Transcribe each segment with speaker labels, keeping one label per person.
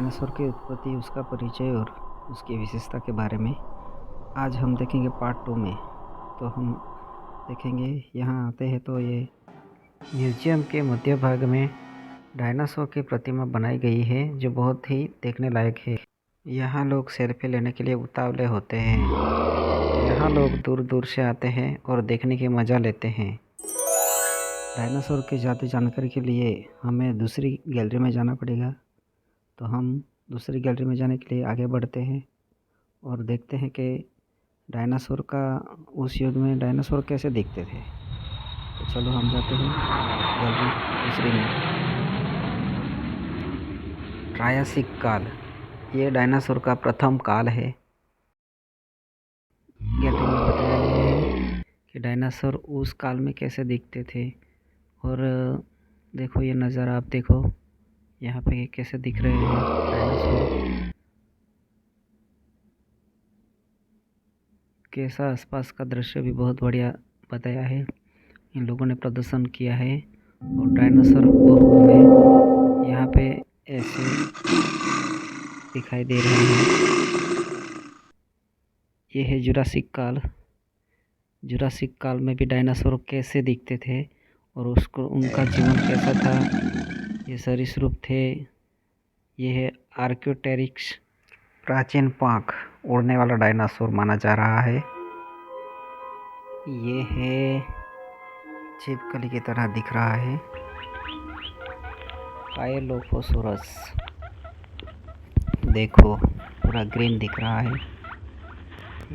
Speaker 1: Dinosaur की उत्पत्ति, उसका परिचय और उसकी विशेषता के बारे में आज हम देखेंगे पार्ट 2 में। तो हम देखेंगे, यहाँ आते हैं तो ये म्यूजियम के मध्य भाग में डायनासोर की प्रतिमा बनाई गई है जो बहुत ही देखने लायक है। यहाँ लोग सेल्फी लेने के लिए उतावले होते हैं। यहाँ लोग दूर दूर से आते हैं और देखने की मज़ा लेते हैं। डायनासोर की ज़्यादा जानकारी के लिए हमें दूसरी गैलरी में जाना पड़ेगा। तो हम दूसरी गैलरी में जाने के लिए आगे बढ़ते हैं और देखते हैं कि डायनासोर का उस युग में डायनासोर कैसे दिखते थे। तो चलो हम जाते हैं गैलरी दूसरी में। ट्रायासिक काल, ये डायनासोर का प्रथम काल है। गैलरी में बताया गया है कि डायनासोर उस काल में कैसे दिखते थे। और देखो ये नज़ारा, आप देखो यहाँ पे कैसे दिख रहे हैं डायनासोर, कैसा आसपास का दृश्य भी बहुत बढ़िया बताया है। इन लोगों ने प्रदर्शन किया है और डायनासोर में यहाँ पे ऐसे दिखाई दे रहे हैं। ये है जुरासिक काल। जुरासिक काल में भी डायनासोर कैसे दिखते थे और उसको उनका जीवन कैसा था। ये सरीसृप थे। ये है आर्क्योटेरिक्स, प्राचीन पांख उड़ने वाला डायनासोर माना जा रहा है। ये है छिपकली की तरह दिख रहा है, काइलोफोसोरस। देखो पूरा ग्रीन दिख रहा है।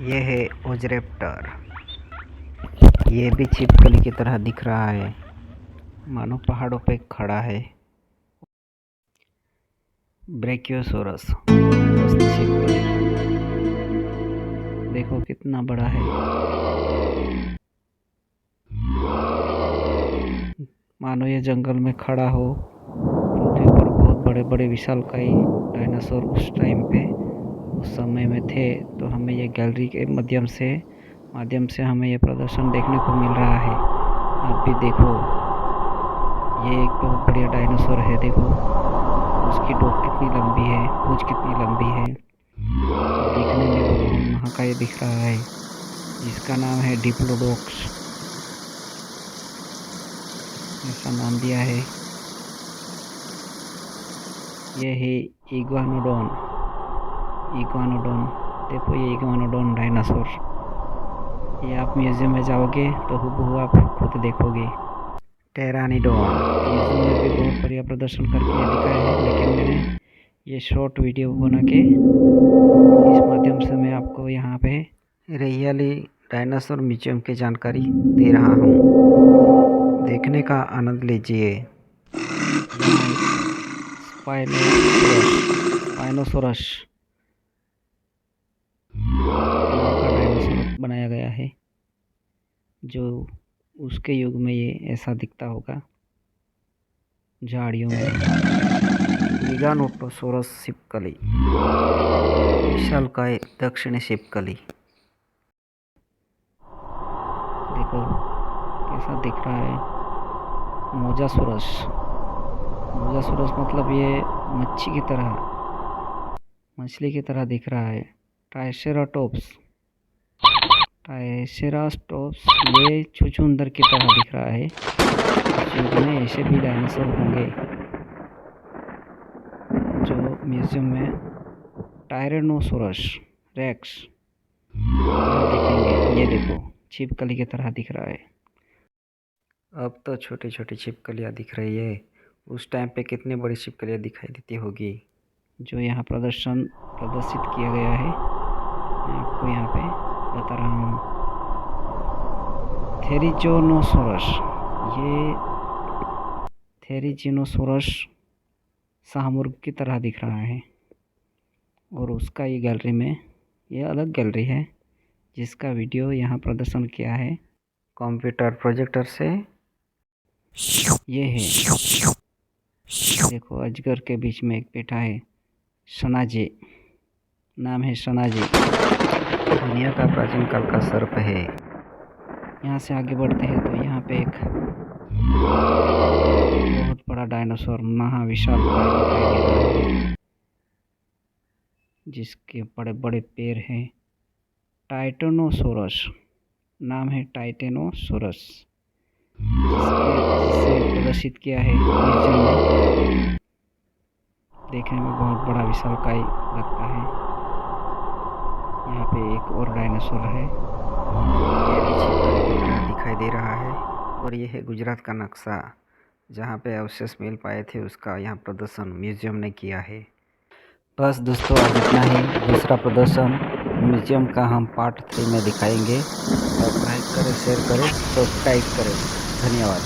Speaker 1: ये है ओजरेप्टर, ये भी छिपकली की तरह दिख रहा है, मानो पहाड़ों पे खड़ा है। ब्रेकियोसोरस, छिपकली देखो कितना बड़ा है, मानो ये जंगल में खड़ा हो। पृथ्वी पर बहुत बड़े बड़े विशालकाय डायनासोर उस टाइम पे उस समय में थे। तो हमें ये गैलरी के माध्यम से हमें ये प्रदर्शन देखने को मिल रहा है। आप भी देखो, ये एक बहुत बढ़िया डायनासोर है। देखो उसकी डोक कितनी लंबी है, पूंछ कितनी लंबी है। दिखने में वो बहुत महाकाय दिख रहा है, जिसका नाम है डिप्लोडोक्स, ऐसा नाम दिया है। ये है इग्वानोडोन। देखो ये इग्वानोडोन डायनासोर, ये आप म्यूजियम में जाओगे तो हूबहू आप खुद देखोगे। टेरानिडोन, म्यूजियम में भी बहुत बढ़िया प्रदर्शन करके ये दिखाया है, लेकिन मैंने ये शॉर्ट वीडियो बना के इस माध्यम से मैं आपको यहाँ पे रियली डायनासोर म्यूजियम की जानकारी दे रहा हूँ। देखने का आनंद लीजिए। स्पाइनोसोरस नाम का डायनासोर बनाया गया है, जो उसके युग में ये ऐसा दिखता होगा झाड़ियों में। गिगानोटोसोरस छिपकली, विशालकाय दक्षिणी छिपकली, देखो कैसा दिख रहा है। मोजासोरस मतलब ये मछली की तरह दिख रहा है। ट्राइसेराटोप्स, ये छुछुंदर की तरह दिख रहा है। इस युग में ऐसे भी डायनासोर होंगे जो म्यूजियम में। टायरेनोसोरस रेक्स देखेंगे, ये देखो छिपकली की तरह दिख रहा है। अब तो छोटी छोटी छिपकलियाँ दिख रही है, उस टाइम पे कितनी बड़ी छिपकलियाँ दिखाई देती होगी। जो यहाँ प्रदर्शित किया गया है, मैं आपको यहाँ पे बता रहा हूँ। थेरिजोनोसोरस, ये थेरिजिनोसोरस शाहमुर्ग की तरह दिख रहा है। और उसका ये गैलरी में, ये अलग गैलरी है जिसका वीडियो यहाँ प्रदर्शन किया है कंप्यूटर प्रोजेक्टर से। ये है, देखो अजगर के बीच में एक बैठा है, सनाजे नाम है, सनाजे दुनिया का प्राचीन काल का सर्प है। यहाँ से आगे बढ़ते हैं तो यहाँ पे एक बहुत बड़ा डायनासोर महाविशाल दिखाई दे रहा है। जिसके बड़े बड़े पैर हैं। टाइटेनोसोरस नाम है, टाइटेनोसोरस, जिसे प्रदर्शित किया है म्यूजियम में। देखने में बहुत बड़ा विशालकाय लगता है। यहाँ पे एक और डायनासोर है, ये भी छिपकली की तरह दिखाई दे रहा है। और ये है गुजरात का नक्शा, जहाँ पे अवशेष मिल पाए थे उसका यहाँ प्रदर्शन म्यूजियम ने किया है। बस दोस्तों, आज इतना ही। दूसरा प्रदर्शन म्यूजियम का हम पार्ट 3 में दिखाएंगे। लाइक करें, शेयर करें, सब्सक्राइब करें। धन्यवाद।